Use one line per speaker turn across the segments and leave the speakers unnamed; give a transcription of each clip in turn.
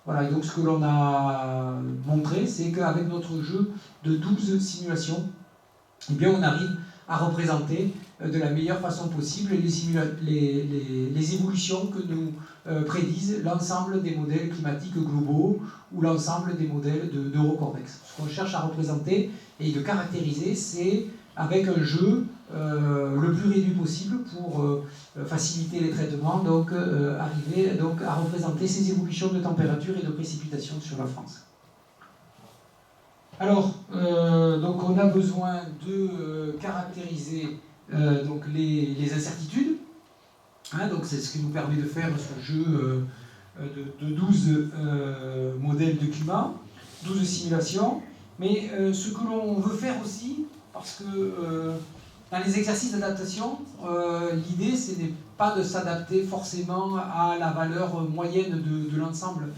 Voilà, et donc ce que l'on a montré, c'est qu'avec notre jeu de 12 simulations, eh bien, on arrive à représenter de la meilleure façon possible les évolutions que nous prédisent l'ensemble des modèles climatiques globaux ou l'ensemble des modèles d'Eurocortex. Ce qu'on cherche à représenter et de caractériser, c'est avec un jeu le plus réduit possible pour faciliter les traitements, donc arriver donc, à représenter ces évolutions de température et de précipitation sur la France. Alors, donc on a besoin de caractériser donc les incertitudes. Hein, donc c'est ce qui nous permet de faire ce jeu de 12 modèles de climat, 12 simulations. Mais ce que l'on veut faire aussi, parce que dans les exercices d'adaptation, l'idée ce n'est pas de s'adapter forcément à la valeur moyenne de l'ensemble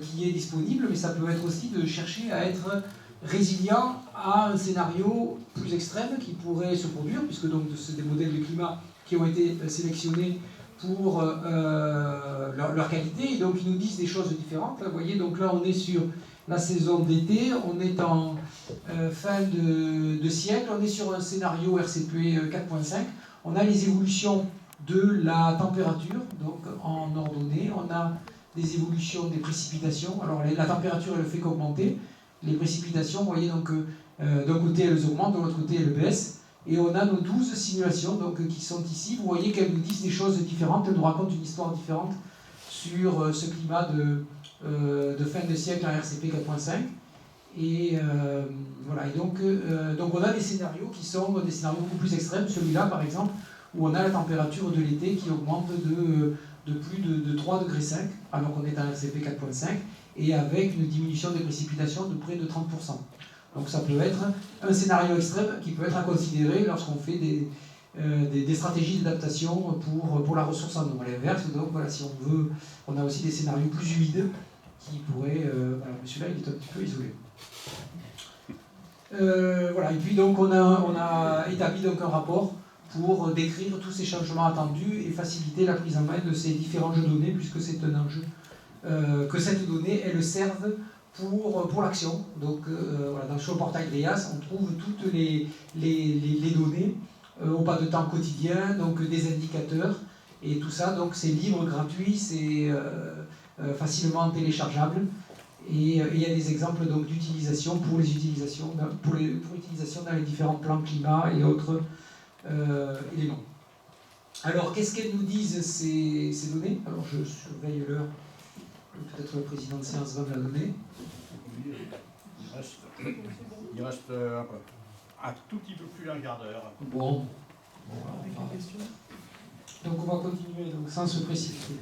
qui est disponible, mais ça peut être aussi de chercher à être résilient à un scénario plus extrême qui pourrait se produire, puisque donc c'est des modèles de climat qui ont été sélectionnés pour leur qualité, et donc ils nous disent des choses différentes. Vous voyez, donc là on est sur la saison d'été, on est en fin de siècle, on est sur un scénario RCP 4.5, on a les évolutions de la température, donc en ordonnée, on a des évolutions des précipitations, alors la température elle ne fait qu'augmenter, les précipitations, vous voyez, donc d'un côté elles augmentent, de l'autre côté elles baissent, et on a nos 12 simulations donc, qui sont ici. Vous voyez qu'elles nous disent des choses différentes, elles nous racontent une histoire différente sur ce climat de fin de siècle en RCP 4.5. Et voilà, et donc on a des scénarios qui sont des scénarios beaucoup plus extrêmes, celui-là par exemple, où on a la température de l'été qui augmente de plus de 3,5 degrés, alors qu'on est en RCP 4.5, et avec une diminution des précipitations de près de 30%. Donc ça peut être un scénario extrême qui peut être à considérer lorsqu'on fait des stratégies d'adaptation pour la ressource en eau. À l'inverse, donc voilà, si on veut, on a aussi des scénarios plus humides qui pourraient... voilà, celui-là il est un petit peu isolé. Voilà, et puis donc on a établi donc un rapport pour décrire tous ces changements attendus et faciliter la prise en main de ces différents jeux de données, puisque c'est un enjeu que cette donnée, elle serve pour l'action. Donc voilà, sur le portail DRIAS, on trouve toutes les données au pas de temps quotidien, donc des indicateurs, et tout ça, donc c'est libre, gratuit, c'est facilement téléchargeable, et il y a des exemples d'utilisation pour l'utilisation dans les différents plans climat et autres éléments. Alors, qu'est-ce qu'elles nous disent ces données? Alors, je surveille l'heure. Peut-être le président de séance va me la donner.
Il reste un tout petit peu plus d'un quart d'heure.
Bon. Donc on va continuer donc, sans se précipiter.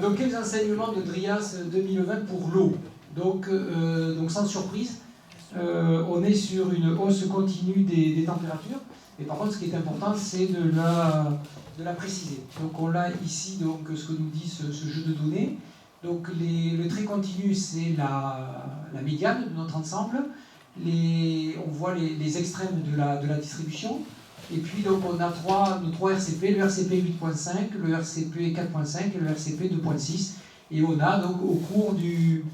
Donc quels enseignements de DRIAS 2020 pour l'eau? Donc sans surprise, on est sur une hausse continue des températures. Et par contre, ce qui est important, c'est de la préciser. Donc on a ici donc, ce que nous dit ce jeu de données. Donc le trait continu, c'est la médiane de notre ensemble. On voit les extrêmes de la distribution. Et puis donc on a nos trois RCP, le RCP 8.5, le RCP 4.5 et le RCP 2.6. Et on a donc au cours du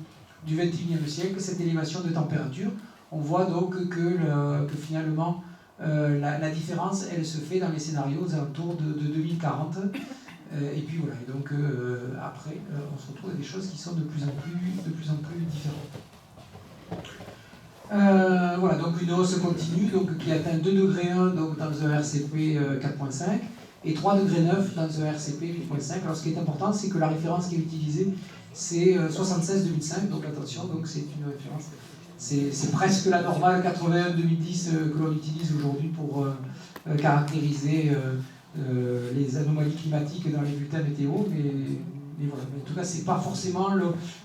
XXIe siècle cette élévation de température. On voit donc que finalement la différence, elle se fait dans les scénarios aux alentours de 2040. Et puis voilà, et donc après, on se retrouve avec des choses qui sont de plus en plus différentes. Voilà, donc une hausse continue qui atteint 2,1 degrés donc, dans un RCP 4.5 et 3,9 degrés dans un RCP 8.5. Alors ce qui est important, c'est que la référence qui est utilisée, c'est 76-2005, donc attention, donc c'est une référence. C'est presque la normale 81-2010 que l'on utilise aujourd'hui pour caractériser les anomalies climatiques dans les bulletins météo, mais voilà. Mais en tout cas, c'est pas forcément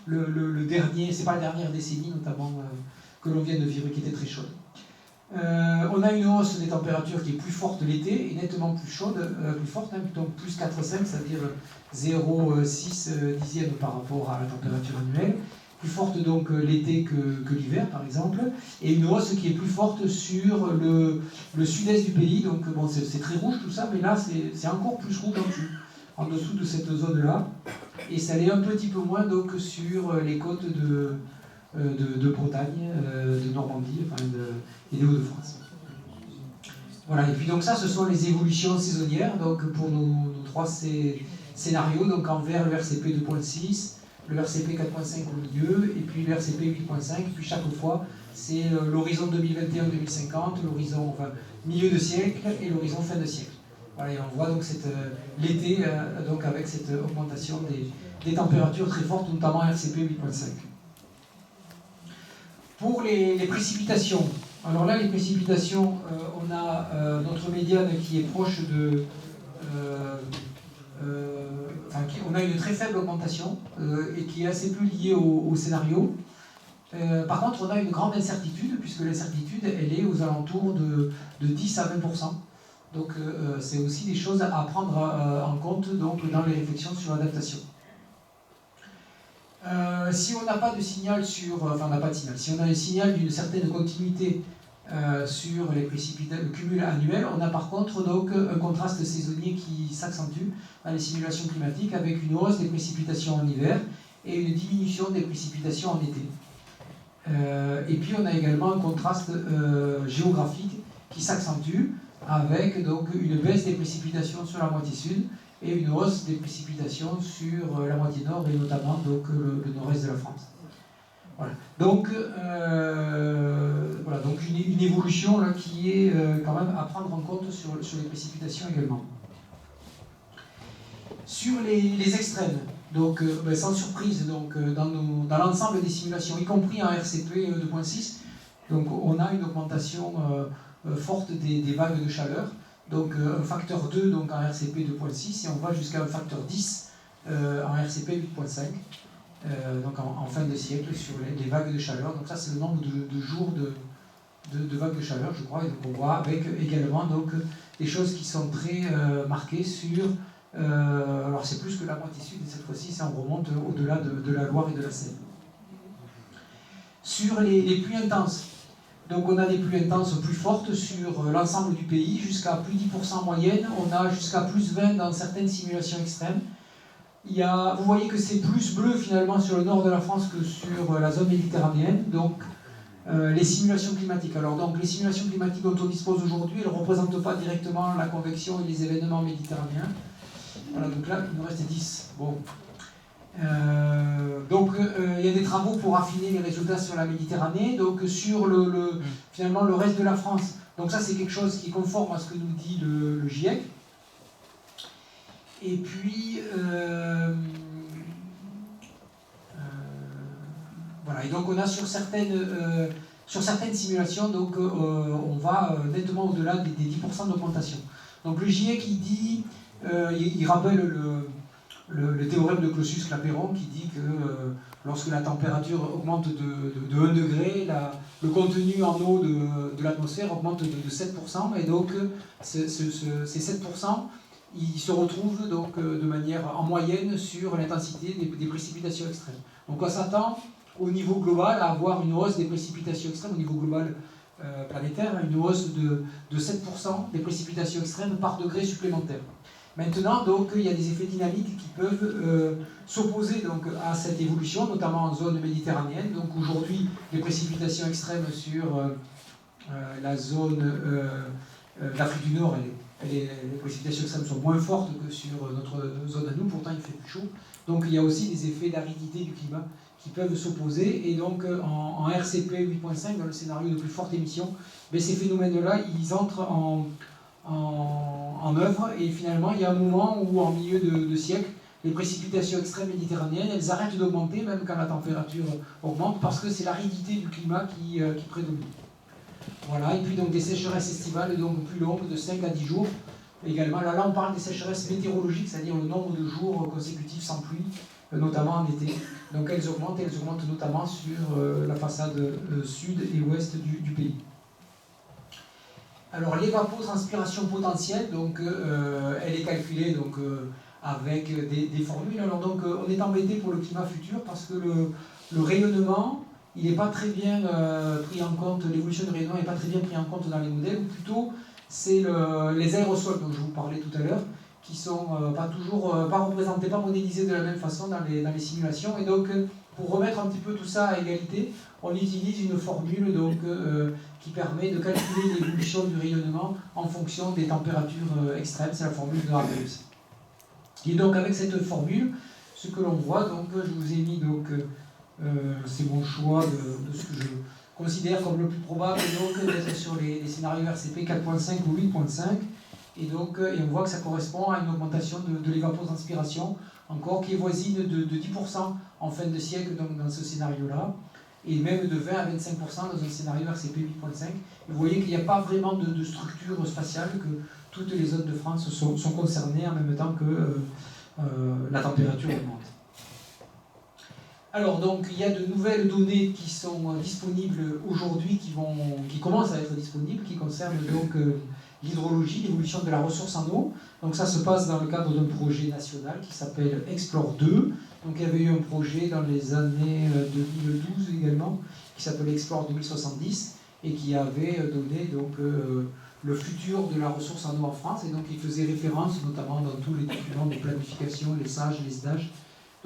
le dernier, c'est pas la dernière décennie notamment que l'on vient de vivre qui était très chaude. On a une hausse des températures qui est plus forte l'été et nettement plus chaude, plus forte, donc plus 4,5, c'est-à-dire 0,6 dixième par rapport à la température annuelle. Plus forte donc l'été que l'hiver par exemple, et une hausse qui est plus forte sur le sud-est du pays, donc bon c'est très rouge tout ça, mais là c'est encore plus rouge en dessous. en dessous de cette zone-là, et ça l'est un petit peu moins donc, sur les côtes de Bretagne, de Normandie et des Hauts-de-France. Voilà, et puis donc ça, ce sont les évolutions saisonnières donc pour nos trois scénarios. Donc en vert, le RCP 2.6, le RCP 4.5 au milieu, et puis le RCP 8.5. Puis chaque fois, c'est l'horizon 2021-2050, l'horizon milieu de siècle et l'horizon fin de siècle. Voilà, et on voit donc l'été donc avec cette augmentation des températures très fortes, notamment RCP 8.5. Pour les précipitations, alors là, les précipitations, on a notre médiane qui est proche de... on a une très faible augmentation et qui est assez peu liée au scénario. Par contre, on a une grande incertitude, puisque l'incertitude, elle est aux alentours de 10 à 20%. Donc, c'est aussi des choses à prendre en compte donc, dans les réflexions sur l'adaptation. Si on n'a pas de signal sur... Enfin, on n'a pas de signal. Si on a un signal d'une certaine continuité sur le cumul annuel, on a par contre donc un contraste saisonnier qui s'accentue dans les simulations climatiques avec une hausse des précipitations en hiver et une diminution des précipitations en été. Et puis on a également un contraste géographique qui s'accentue avec donc une baisse des précipitations sur la moitié sud et une hausse des précipitations sur la moitié nord et notamment donc, le nord-est de la France. Voilà. Donc, voilà, donc une évolution là, qui est quand même à prendre en compte sur les précipitations également. Sur les extrêmes, donc sans surprise, donc, dans l'ensemble des simulations, y compris en RCP 2.6, donc on a une augmentation forte des vagues de chaleur, donc un facteur 2 donc, en RCP 2.6 et on va jusqu'à un facteur 10 en RCP 8.5. Donc en fin de siècle sur les vagues de chaleur. Donc ça c'est le nombre de jours de vagues de chaleur, je crois. Et donc on voit avec également donc, des choses qui sont très marquées sur... alors c'est plus que la moitié sud, et cette fois-ci ça on remonte au-delà de la Loire et de la Seine. Sur les pluies intenses, donc on a des pluies intenses plus fortes sur l'ensemble du pays, jusqu'à plus 10% en moyenne. On a jusqu'à plus 20 dans certaines simulations extrêmes. Vous voyez que c'est plus bleu finalement sur le nord de la France que sur la zone méditerranéenne. Donc les simulations climatiques. Alors donc les simulations climatiques dont on dispose aujourd'hui, elles ne représentent pas directement la convection et les événements méditerranéens. Voilà, donc là il nous reste 10. Bon. Donc il y a des travaux pour affiner les résultats sur la Méditerranée, donc sur finalement le reste de la France. Donc ça c'est quelque chose qui est conforme à ce que nous dit le GIEC. Et puis, voilà, et donc on a sur certaines simulations, donc on va nettement au-delà des 10% d'augmentation. Donc le GIEC, il dit, il rappelle le théorème de Clausius-Clapeyron qui dit que lorsque la température augmente de 1 degré, le contenu en eau de l'atmosphère augmente de 7%, et donc ces 7%, ils se retrouvent donc de manière en moyenne sur l'intensité des précipitations extrêmes. Donc on s'attend au niveau global à avoir une hausse des précipitations extrêmes, au niveau global planétaire, une hausse de 7% des précipitations extrêmes par degré supplémentaire. Maintenant, donc, il y a des effets dynamiques qui peuvent s'opposer donc, à cette évolution, notamment en zone méditerranéenne. Donc aujourd'hui, les précipitations extrêmes sur la zone d'Afrique du Nord, les précipitations extrêmes sont moins fortes que sur notre zone à nous, pourtant il fait plus chaud. Donc il y a aussi des effets d'aridité du climat qui peuvent s'opposer. Et donc en RCP 8.5, dans le scénario de plus forte émission, mais ces phénomènes-là, ils entrent en œuvre, et finalement il y a un moment où en milieu de siècle, les précipitations extrêmes méditerranéennes, elles arrêtent d'augmenter même quand la température augmente, parce que c'est l'aridité du climat qui prédomine. Voilà, et puis donc des sécheresses estivales donc plus longues, de 5 à 10 jours également. Là on parle des sécheresses météorologiques, c'est-à-dire le nombre de jours consécutifs sans pluie, notamment en été. Donc elles augmentent notamment sur la façade sud et ouest du pays. Alors l'évapotranspiration potentielle, donc, elle est calculée donc, avec des formules. Alors donc on est embêté pour le climat futur parce que le rayonnement, il n'est pas très bien pris en compte, l'évolution du rayonnement n'est pas très bien pris en compte dans les modèles, ou plutôt c'est les aérosols dont je vous parlais tout à l'heure qui sont pas représentés, pas modélisés de la même façon dans les simulations. Et donc, pour remettre un petit peu tout ça à égalité, on utilise une formule donc, qui permet de calculer l'évolution du rayonnement en fonction des températures extrêmes. C'est la formule de Arrhenius. Et donc, avec cette formule, ce que l'on voit, donc, je vous ai mis, donc, c'est mon choix de ce que je considère comme le plus probable, donc, d'être sur les scénarios RCP 4.5 ou 8.5. Et donc, on voit que ça correspond à une augmentation de l'évapotranspiration, encore qui est voisine de 10% en fin de siècle donc, dans ce scénario-là, et même de 20 à 25% dans un scénario RCP 8.5. Vous voyez qu'il n'y a pas vraiment de structure spatiale, que toutes les zones de France sont concernées en même temps que la température augmente. Alors, donc, il y a de nouvelles données qui sont disponibles aujourd'hui, qui commencent à être disponibles, qui concernent donc l'hydrologie, l'évolution de la ressource en eau. Donc ça se passe dans le cadre d'un projet national qui s'appelle Explore 2. Donc il y avait eu un projet dans les années 2012 également, qui s'appelait Explore 2070, et qui avait donné donc, le futur de la ressource en eau en France. Et donc il faisait référence notamment dans tous les documents de planification, les SAGE, les SDAGE.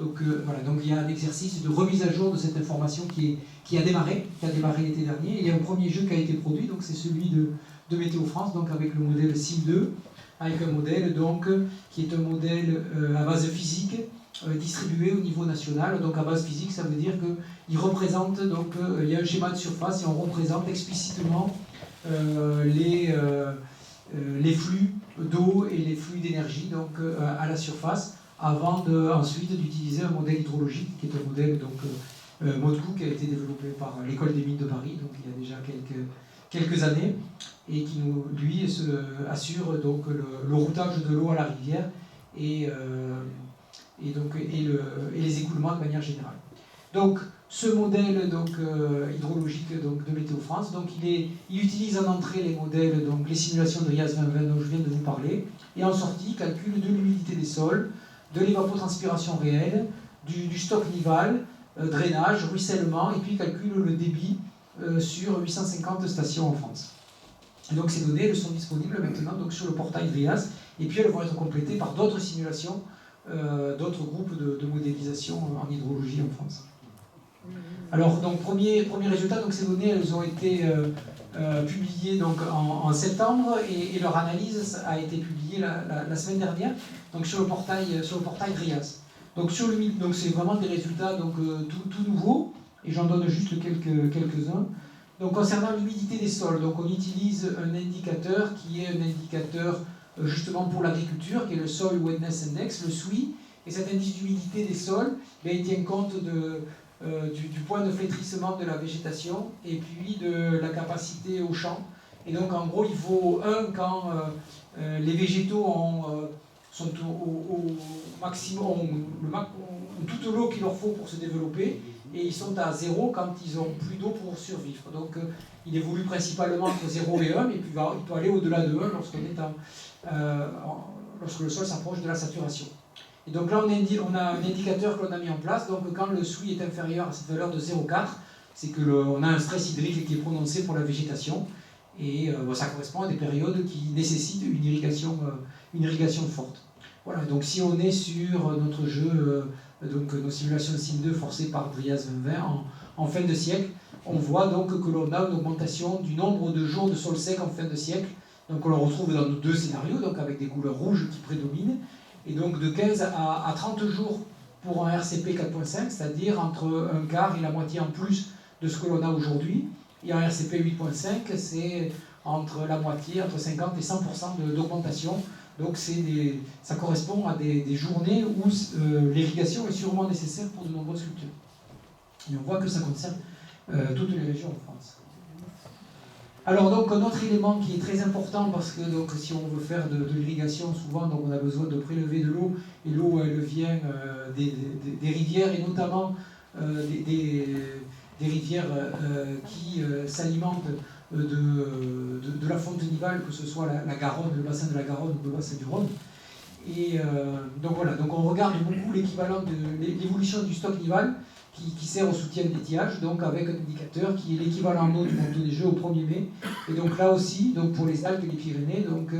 Donc voilà, donc il y a un exercice de remise à jour de cette information qui a démarré l'été dernier. Et il y a un premier jeu qui a été produit, donc c'est celui de Météo France, donc avec le modèle SIM2, avec un modèle donc, qui est un modèle à base physique distribué au niveau national. Donc à base physique, ça veut dire qu'il représente, donc il y a un schéma de surface et on représente explicitement les flux d'eau et les flux d'énergie donc à la surface, avant ensuite d'utiliser un modèle hydrologique qui est un modèle donc MODCU qui a été développé par l'École des mines de Paris, donc il y a déjà quelques années, et qui lui assure donc le routage de l'eau à la rivière et les écoulements de manière générale. Donc ce modèle donc, hydrologique donc, de Météo France, donc, il utilise en entrée les modèles, donc les simulations de RIAS 2020 dont je viens de vous parler, et en sortie calcul de l'humidité des sols, de l'évapotranspiration réelle, du stock nival, drainage, ruissellement, et puis calcule le débit sur 850 stations en France. Et donc ces données elles sont disponibles maintenant donc, sur le portail RIAS, et puis elles vont être complétées par d'autres simulations, d'autres groupes de modélisation en hydrologie en France. Alors, donc, premier résultat, donc, ces données elles ont été publiées donc, en septembre, et leur analyse a été publiée la semaine dernière donc, sur le portail RIAS. Donc c'est vraiment des résultats donc, tout nouveaux, et j'en donne juste quelques-uns. Donc concernant l'humidité des sols, donc, on utilise un indicateur qui est un indicateur justement pour l'agriculture, qui est le Soil Wetness Index, le SWI, et cet indice d'humidité des sols il tient compte du point de flétrissement de la végétation et puis de la capacité au champ. Et donc en gros il faut 1 quand les végétaux sont au maximum, ont toute l'eau qu'il leur faut pour se développer, et ils sont à 0 quand ils n'ont plus d'eau pour survivre. Donc il évolue principalement entre 0 et 1, et puis il peut aller au-delà de 1 lorsque le sol s'approche de la saturation. Et donc là on a un indicateur que l'on a mis en place, donc quand le SWI est inférieur à cette valeur de 0,4, c'est qu'on a un stress hydrique qui est prononcé pour la végétation, et ça correspond à des périodes qui nécessitent une irrigation forte. Voilà, donc si on est sur notre jeu, donc nos simulations SIM2 forcées par RIAS 2020 en fin de siècle, on voit donc que l'on a une augmentation du nombre de jours de sol sec en fin de siècle. Donc on le retrouve dans nos deux scénarios, donc avec des couleurs rouges qui prédominent, et donc de 15 à 30 jours pour un RCP 4.5, c'est-à-dire entre un quart et la moitié en plus de ce que l'on a aujourd'hui. Et en RCP 8.5, c'est entre la moitié, entre 50 et 100% d'augmentation. Donc ça correspond à des journées où l'irrigation est sûrement nécessaire pour de nombreuses cultures. Et on voit que ça concerne toutes les régions en France. Alors donc un autre élément qui est très important, parce que donc, si on veut faire de l'irrigation, souvent donc, on a besoin de prélever de l'eau, et l'eau elle vient des rivières, et notamment des rivières qui s'alimentent de la fonte nivale, que ce soit la Garonne, le bassin de la Garonne ou le bassin du Rhône. Et donc voilà, donc on regarde beaucoup l'équivalent de l'évolution du stock nival qui sert au soutien de l'étiage, donc avec un indicateur qui est l'équivalent en eau du manteau des Jeux au 1er mai. Et donc là aussi, donc pour les Alpes et les Pyrénées, donc,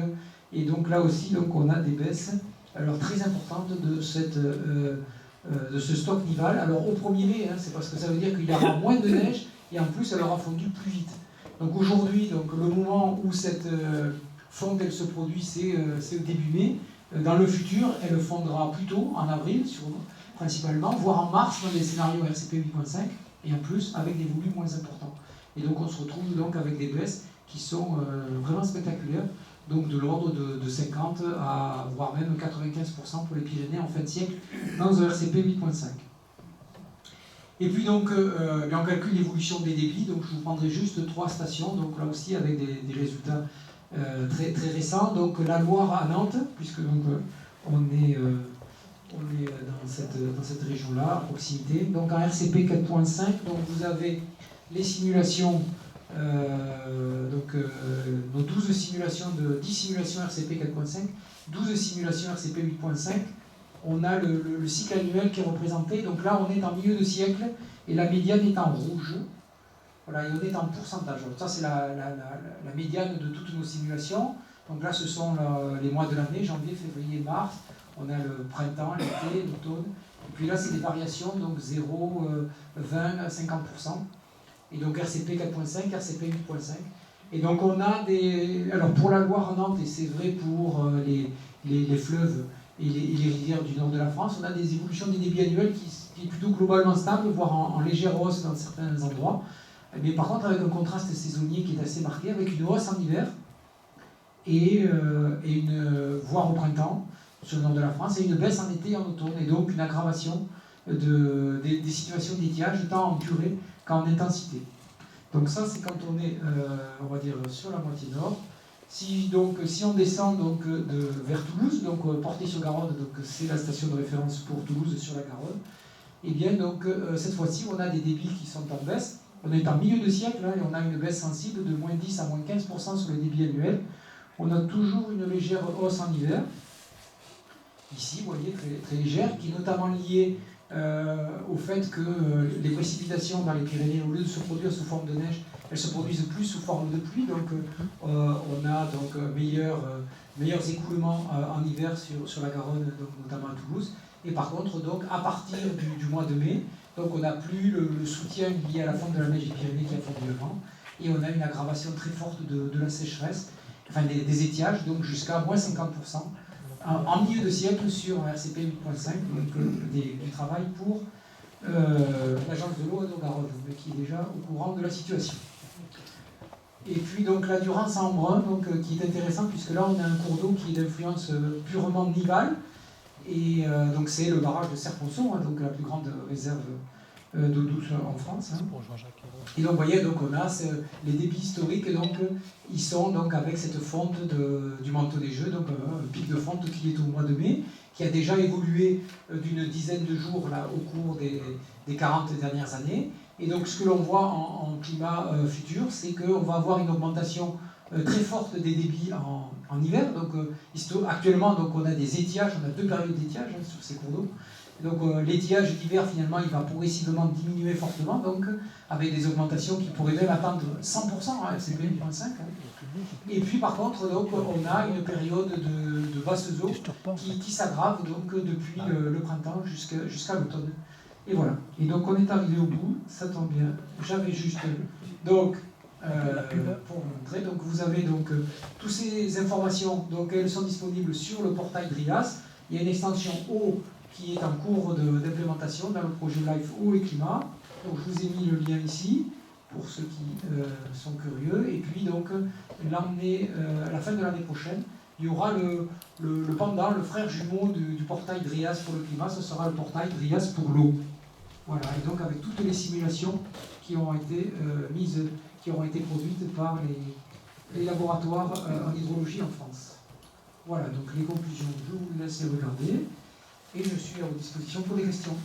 Et donc là aussi, donc, on a des baisses alors, très importantes de ce stock nival. Alors au 1er mai, hein, c'est parce que ça veut dire qu'il y aura moins de neige et en plus elle aura fondu plus vite. Donc aujourd'hui, donc, le moment où cette fonte elle se produit, c'est au début mai. Dans le futur, elle fondra plus tôt, en avril principalement, voire en mars dans les scénarios RCP 8.5 et en plus avec des volumes moins importants. Et donc on se retrouve donc avec des baisses qui sont vraiment spectaculaires, donc de l'ordre de 50 à voire même 95% pour les Pyrénées en fin de siècle dans un RCP 8.5. Et puis donc on calcule l'évolution des débits, donc je vous prendrai juste 3 stations, donc là aussi avec des résultats très, très récents. Donc la Loire à Nantes, puisque donc, on est dans cette région-là, à proximité. Donc en RCP 4.5, donc vous avez les simulations, nos 12 simulations de 10 simulations RCP 4.5, 12 simulations RCP 8.5. On a le cycle annuel qui est représenté. Donc là, on est en milieu de siècle et la médiane est en rouge. Voilà, et on est en pourcentage. Donc ça, c'est la médiane de toutes nos simulations. Donc là, ce sont les mois de l'année, janvier, février, mars. On a le printemps, l'été, l'automne. Et puis là, c'est des variations, donc 0, 20, 50%. Et donc RCP 4.5, RCP 8.5. Et donc on a des... Alors pour la Loire en Nantes, et c'est vrai pour les fleuves et les rivières du nord de la France, on a des évolutions des débits annuels qui est plutôt globalement stable, voire en légère hausse dans certains endroits. Mais par contre avec un contraste saisonnier qui est assez marqué, avec une hausse en hiver et voire au printemps sur le nord de la France, et une baisse en été et en automne, et donc une aggravation des situations d'étiage, tant en durée qu'en intensité. Donc ça, c'est quand on est, on va dire, sur la moitié nord. Si on descend donc, vers Toulouse, donc Portet-sur-Garonne, donc c'est la station de référence pour Toulouse sur la Garonne, et bien donc cette fois-ci, on a des débits qui sont en baisse. On est en milieu de siècle, hein, et on a une baisse sensible de moins 10 à moins 15% sur le débit annuel. On a toujours une légère hausse en hiver. Ici, vous voyez, très, très légère, qui est notamment liée au fait que les précipitations dans les Pyrénées, au lieu de se produire sous forme de neige, elles se produisent plus sous forme de pluie, donc on a donc meilleurs écoulements en hiver sur la Garonne, donc notamment à Toulouse. Et par contre, donc, à partir du mois de mai, donc on n'a plus le soutien lié à la fonte de la neige des Pyrénées qui a fondu avant, et on a une aggravation très forte de la sécheresse, enfin des étiages, donc jusqu'à moins 50%. En milieu de siècle sur un RCP 8.5, donc du travail pour l'agence de l'eau de Garonne, qui est déjà au courant de la situation. Et puis donc la Durance en brun, donc, qui est intéressant puisque là on a un cours d'eau qui est d'influence purement nivale, et donc c'est le barrage de Serponçon, hein, donc la plus grande réserve d'eau douce en France. Hein. Et donc vous voyez, donc, on a les débits historiques, donc ils sont donc avec cette fonte du manteau des Jeux, donc un pic de fonte qui est au mois de mai, qui a déjà évolué d'une dizaine de jours là, au cours des 40 dernières années. Et donc ce que l'on voit en climat futur, c'est qu'on va avoir une augmentation très forte des débits en hiver. Donc actuellement, donc, on a des étiages, on a 2 périodes d'étiage hein, sur ces cours d'eau. Donc l'étiage d'hiver, finalement, il va progressivement diminuer fortement, donc avec des augmentations qui pourraient même atteindre 100%, hein, RCP 8.5. Hein. Et puis par contre, donc, on a une période de basses eaux qui s'aggrave donc, depuis le printemps jusqu'à l'automne. Et voilà. Et donc on est arrivé au bout, ça tombe bien. J'avais juste donc pour vous montrer. Donc vous avez donc toutes ces informations, donc elles sont disponibles sur le portail DRIAS. Il y a une extension eau qui est en cours d'implémentation dans le projet Life Eau et Climat. Donc je vous ai mis le lien ici pour ceux qui sont curieux. Et puis donc à la fin de l'année prochaine, il y aura le pendant, le frère jumeau du portail DRIAS pour le climat, ce sera le portail DRIAS pour l'eau. Voilà, et donc avec toutes les simulations qui ont été produites par les laboratoires en hydrologie en France. Voilà, donc les conclusions, je vous laisse les regarder et je suis à votre disposition pour des questions.